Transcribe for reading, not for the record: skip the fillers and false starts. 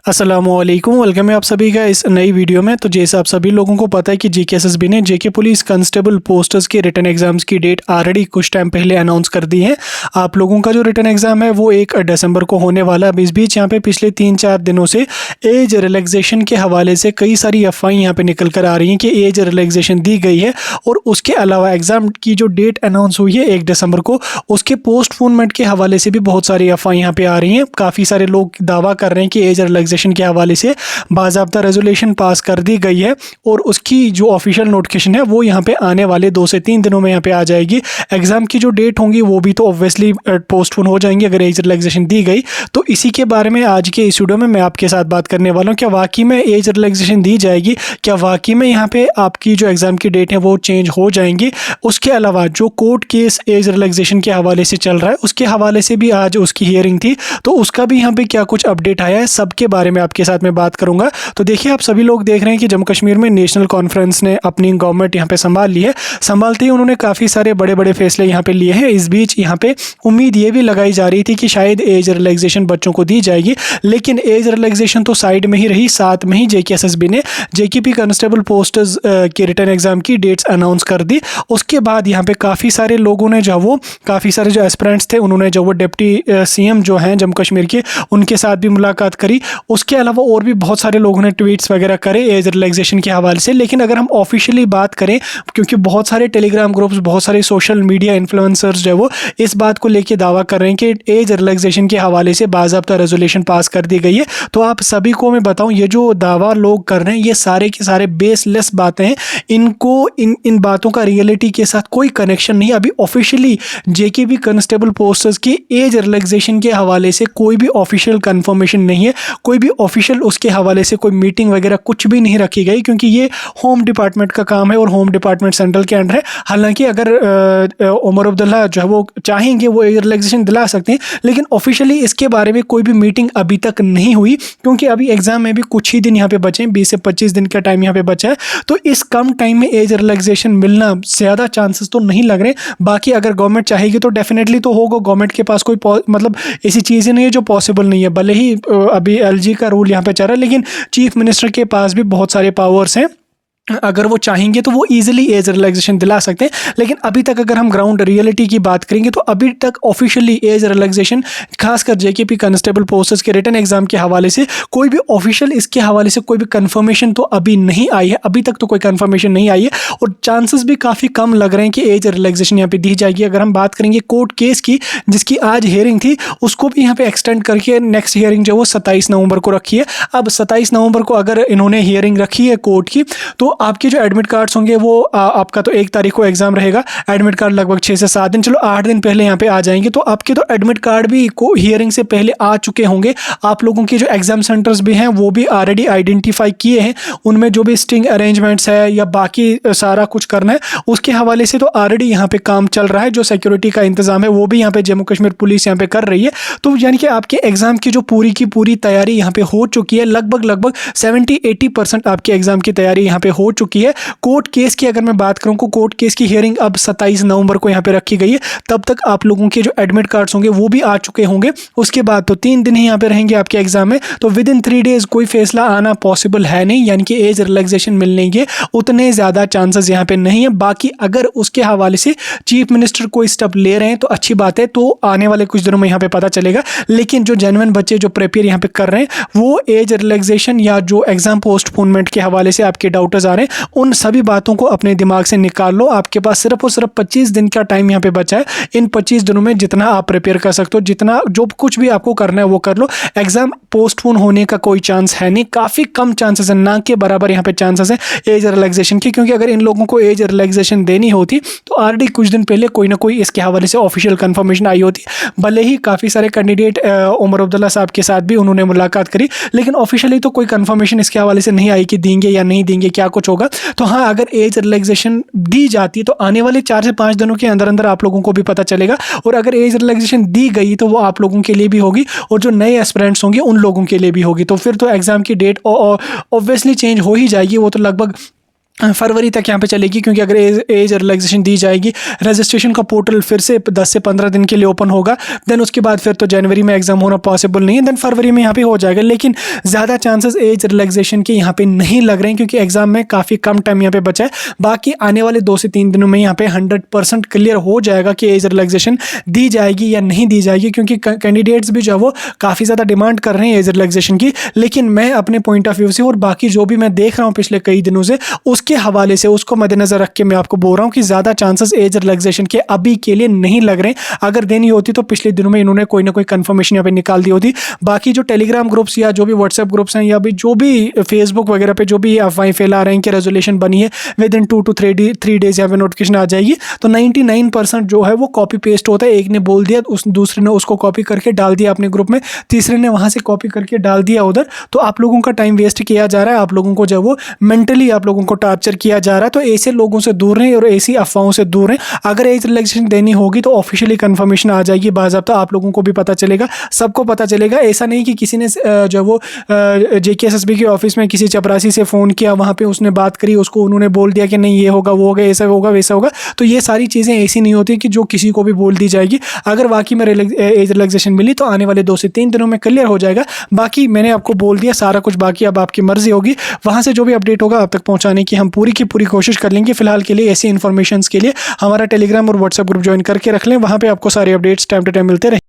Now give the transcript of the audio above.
अस्सलामुअलैकुम, वेलकम है आप सभी का इस नई वीडियो में। तो जैसे आप सभी लोगों को पता है कि जेकेएसएसबी ने जेके पुलिस कांस्टेबल पोस्टर्स के रिटन एग्जाम्स की डेट ऑलरेडी कुछ टाइम पहले अनाउंस कर दी है। आप लोगों का जो रिटन एग्जाम है वो 1 दिसंबर को होने वाला है। अब इस बीच यहाँ पे पिछले 3-4 दिनों से एज रिलैक्सेशन के हवाले से कई सारी अफवाहें यहाँ पे निकल कर आ रही हैं कि एज रिलैक्सेशन दी गई है और उसके अलावा एग्जाम की जो डेट अनाउंस हुई है 1 दिसंबर को, उसके पोस्टपोनमेंट के हवाले से भी बहुत सारी अफवाहें यहाँ पे आ रही हैं। काफ़ी सारे लोग दावा कर रहे हैं कि एज रिलैक्सेशन के हवाले से बाज़ाब्ता रेजोल्यूशन पास कर दी गई है और उसकी जो ऑफिशियल नोटिफिकेशन है वो यहाँ पे आने वाले 2 से 3 दिनों में यहाँ पे आ जाएगी। एग्जाम की जो डेट होंगी वो भी तो ऑब्वियसली पोस्टपोन हो जाएंगी अगर एज रिलैक्सेशन दी गई। तो इसी के बारे में आज के इस वीडियो में मैं आपके साथ बात करने वाला हूँ। क्या वाकई में एज रिलैक्सेशन दी जाएगी? क्या वाकई में यहाँ पे आपकी जो एग्जाम की डेट है वो चेंज हो जाएंगी? उसके अलावा जो कोर्ट केस एज रिलैक्सेशन के हवाले से चल रहा है उसके हवाले से भी आज उसकी हियरिंग थी, तो उसका भी यहाँ पे क्या कुछ अपडेट आया है सबके बारे में आपके साथ में बात करूंगा। तो देखिए, आप सभी लोग देख रहे हैं कि जम्मू कश्मीर में नेशनल कॉन्फ्रेंस ने अपनी गवर्नमेंट यहाँ पे संभाल ली है। संभालते ही उन्होंने काफ़ी सारे बड़े बड़े फैसले यहाँ पे लिए हैं। इस बीच यहाँ पे उम्मीद ये भी लगाई जा रही थी कि शायद एज रिलैक्सेशन बच्चों को दी जाएगी, लेकिन एज रिलैक्सेशन तो साइड में ही रही, साथ में ही जेकेएसएसबी ने जेकेपी कांस्टेबल पोस्टर्स के रिटर्न एग्जाम की डेट्स अनाउंस कर दी। उसके बाद यहाँ पे काफ़ी सारे लोगों ने काफ़ी सारे जो एस्पिरेंट्स थे उन्होंने वो डिप्टी सीएम जो हैं जम्मू कश्मीर के, उनके साथ भी मुलाकात करी। उसके अलावा और भी बहुत सारे लोगों ने ट्वीट्स वगैरह करे एज रिलैक्सेशन के हवाले से। लेकिन अगर हम ऑफिशियली बात करें, क्योंकि बहुत सारे टेलीग्राम ग्रुप्स, बहुत सारे सोशल मीडिया इन्फ्लुएंसर्स जो है वो इस बात को लेके दावा कर रहे हैं कि एज रिलैक्सेशन के हवाले से बाज़ाब्ता रेजोल्यूशन पास कर दी गई है। तो आप सभी को मैं बताऊं, ये जो दावा लोग कर रहे हैं ये सारे के सारे बेसलेस बातें हैं। इनको इन बातों का रियलिटी के साथ कोई कनेक्शन नहीं। अभी ऑफिशियली जेकेपी कांस्टेबल पोस्टर्स की एज रिलैक्सेशन के हवाले से कोई भी ऑफिशियल कंफर्मेशन नहीं है, कोई भी ऑफिशियल उसके हवाले से कोई मीटिंग वगैरह कुछ भी नहीं रखी गई, क्योंकि ये होम डिपार्टमेंट का काम है और होम डिपार्टमेंट सेंट्रल के अंडर है। हालांकि अगर उमर अब्दुल्ला जो है वो चाहेंगे वो रिलैक्सेशन दिला सकते हैं, लेकिन ऑफिशियली इसके बारे में कोई भी मीटिंग अभी तक नहीं हुई, क्योंकि अभी एग्जाम में भी कुछ ही दिन यहाँ पे बचे हैं, 20 से 25 दिन का टाइम यहाँ पे बचा है। तो इस कम टाइम में एज रिलैक्सेशन मिलना ज़्यादा चांसेस तो नहीं लग रहे। बाकी अगर गवर्नमेंट चाहेगी तो डेफिनेटली तो होगा। गवर्नमेंट के पास कोई मतलब ऐसी चीज़ें नहीं है जो पॉसिबल नहीं है। भले ही अभी एलजी का रूल यहाँ पे चल रहा है, लेकिन चीफ मिनिस्टर के पास भी बहुत सारे पावर्स हैं। अगर वो चाहेंगे तो वो इजीली एज रिलैक्सेशन दिला सकते हैं। लेकिन अभी तक अगर हम ग्राउंड रियलिटी की बात करेंगे तो अभी तक ऑफिशियली एज रिलैक्सेशन, खासकर जेकेपी कांस्टेबल पोस्टर्स के रिटन एग्जाम के हवाले से कोई भी ऑफिशियल इसके हवाले से कोई भी कंफर्मेशन तो अभी नहीं आई है। अभी तक तो कोई कंफर्मेशन नहीं आई है और चांसेस भी काफ़ी कम लग रहे हैं कि एज रिलैक्सेशन यहाँ पे दी जाएगी। अगर हम बात करेंगे कोर्ट केस की, जिसकी आज हियरिंग थी, उसको भी यहाँ पे एक्सटेंड करके नेक्स्ट हियरिंग जो है वो 27 नवंबर को रखी है। अब 27 नवंबर को अगर इन्होंने हियरिंग रखी है कोर्ट की, तो आपके जो एडमिट कार्ड्स होंगे वो आपका तो 1 तारीख को एग्जाम रहेगा। एडमिट कार्ड लगभग 6 से 7 दिन, चलो 8 दिन पहले यहाँ पे आ जाएंगे। तो आपके तो एडमिट कार्ड भी को हियरिंग से पहले आ चुके होंगे। आप लोगों के जो एग्जाम सेंटर्स भी हैं वो भी ऑलरेडी आइडेंटिफाई किए हैं। उनमें जो भी स्टिंग अरेंजमेंट्स है या बाकी सारा कुछ करना है उसके हवाले से तो ऑलरेडी यहाँ पे काम चल रहा है। जो सिक्योरिटी का इंतजाम है वो भी यहाँ पे जम्मू कश्मीर पुलिस यहाँ पे कर रही है। तो यानी कि आपके एग्जाम की जो पूरी की पूरी तैयारी यहाँ पे हो चुकी है। लगभग 70-80% आपके एग्जाम की तैयारी यहाँ पे हो चुकी है। कोर्ट केस की अगर मैं बात करूं, कोर्ट केस की हियरिंग अब 27 नवंबर को यहाँ पे रखी गई है। तब तक आप लोगों के जो एडमिट कार्ड्स होंगे वो भी आ चुके होंगे। उसके बाद तो 3 दिन ही यहाँ पे रहेंगे आपके एग्जाम में। तो विद इन 3 डेज कोई फैसला आना पॉसिबल है नहीं, यानी कि एज रिलैक्सेशन मिलने के उतने ज़्यादा चांसेस यहाँ पे नहीं है। बाकी अगर उसके हवाले से चीफ मिनिस्टर कोई स्टेप ले रहे हैं तो अच्छी बात है, तो आने वाले कुछ दिनों में यहाँ पे पता चलेगा। लेकिन जो जेन्युइन बच्चे जो प्रिपेयर यहाँ पे कर रहे हैं वो एज रिलैक्सेशन या जो एग्जाम पोस्टपोनमेंट के हवाले से आपके डाउटर्स आ रहे हैं, उन सभी बातों को अपने दिमाग से निकाल लो। आपके पास सिर्फ और सिर्फ 25 दिन का टाइम यहाँ पे बचा है। इन 25 दिनों में जितना आप प्रिपेयर कर सकते हो, जितना जो कुछ भी आपको करना है वो कर लो। एग्जाम पोस्टपोन होने का कोई चांस है नहीं, काफ़ी कम चांसेस है, ना के बराबर यहाँ पे चांसेस है एज रिलैक्सेशन की। क्योंकि अगर इन लोगों को एज रिलैक्सेशन देनी होती तो ऑलरेडी कुछ दिन पहले कोई ना कोई इसके हवाले से ऑफिशियल कंफर्मेशन आई होती। भले ही काफ़ी सारे कैंडिडेट उमर अब्दुल्ला साहब के साथ भी उन्होंने मुलाकात करी, लेकिन ऑफिशियली तो कोई कंफर्मेशन इसके हवाले से नहीं आई कि देंगे या नहीं देंगे, क्या कुछ होगा। तो हाँ, अगर एज रिलैक्सेशन दी जाती है तो आने वाले 4 से 5 दिनों के अंदर अंदर आप लोगों को भी पता चलेगा। और अगर एज रिलैक्सेशन दी गई तो वो आप लोगों के लिए भी होगी और जो नए एस्पिरेंट्स होंगे उन लोगों के लिए भी होगी। तो फिर तो एग्जाम की डेट ऑब्वियसली चेंज हो ही जाएगी। वो तो लगभग फरवरी तक यहाँ पे चलेगी, क्योंकि अगर एज रिलैक्सेशन दी जाएगी, रजिस्ट्रेशन का पोर्टल फिर से 10 से 15 दिन के लिए ओपन होगा। देन उसके बाद फिर तो जनवरी में एग्जाम होना पॉसिबल नहीं है, देन फरवरी में यहाँ पे हो जाएगा। लेकिन ज़्यादा चांसेस एज रिलैक्सेशन के यहाँ पे नहीं लग रहे हैं, क्योंकि एग्जाम में काफ़ी कम टाइम यहाँ पे बचा है। बाकी आने वाले 2 से 3 दिनों में यहाँ पे 100% क्लियर हो जाएगा कि एज रिलैक्सेशन दी जाएगी या नहीं दी जाएगी, क्योंकि कैंडिडेट्स भी जो है वो काफ़ी ज़्यादा डिमांड कर रहे हैं एज रिलैक्सेशन की। लेकिन मैं अपने पॉइंट ऑफ व्यू से और बाकी जो भी मैं देख रहा हूँ पिछले कई दिनों से, उसके हवाले से उसको मद्देनजर रख के मैं आपको बोल रहा हूँ कि ज़्यादा चांसेस एज रिलैक्सेशन के अभी के लिए नहीं लग रहे हैं। अगर देनी होती तो पिछले दिनों में इन्होंने कोई ना कोई कंफर्मेशन यहाँ पे निकाल दी होती। बाकी जो टेलीग्राम ग्रुप्स या जो भी व्हाट्सएप ग्रुप्स हैं या भी जो भी फेसबुक वगैरह पे जो भी अफवाहें फैला रहे हैं कि रेजोल्यूशन बनी है विद इन 2 to 3 डेज यहाँ पे नोटिफिकेशन आ जाएगी, तो 99% जो है वो कॉपी पेस्ट होता है। एक ने बोल दिया, उस दूसरे ने उसको कॉपी करके डाल दिया अपने ग्रुप में, तीसरे ने वहाँ से कॉपी करके डाल दिया उधर। तो आप लोगों का टाइम वेस्ट किया जा रहा है, आप लोगों को जो वो मेंटली आप लोगों को टार्चर किया जा रहा है। तो ऐसे लोगों से दूर रहें और ऐसी अफवाहों से दूर रहें। अगर एज रिलैक्सेशन देनी होगी तो ऑफिशियली कंफर्मेशन आ जाएगी बाज़ाब्ता, आप लोगों को भी पता चलेगा, सबको पता चलेगा। ऐसा नहीं कि किसी ने जो वो JKSSB के ऑफिस में किसी चपरासी से फ़ोन किया, वहाँ पे उसने बात करी, उसको उन्होंने बोल दिया कि नहीं ये होगा वो होगा, ऐसा होगा वैसा होगा। तो ये सारी चीज़ें ऐसी नहीं होती कि जो किसी को भी बोल दी जाएगी। अगर वाकई में एज रिलैक्सेशन मिली तो आने वाले 2 से 3 दिनों में क्लियर हो जाएगा। बाकी मैंने आपको बोल दिया सारा कुछ, बाकी अब आपकी मर्जी होगी। वहाँ से जो भी अपडेट होगा आप तक पहुँचाने की हम पूरी की पूरी कोशिश कर लेंगे। फिलहाल के लिए ऐसी इन्फॉर्मेशन के लिए हमारा टेलीग्राम और व्हाट्सएप ग्रुप ज्वाइन करके रख लें, वहाँ पे आपको सारे अपडेट्स टाइम टू टाइम मिलते रहें।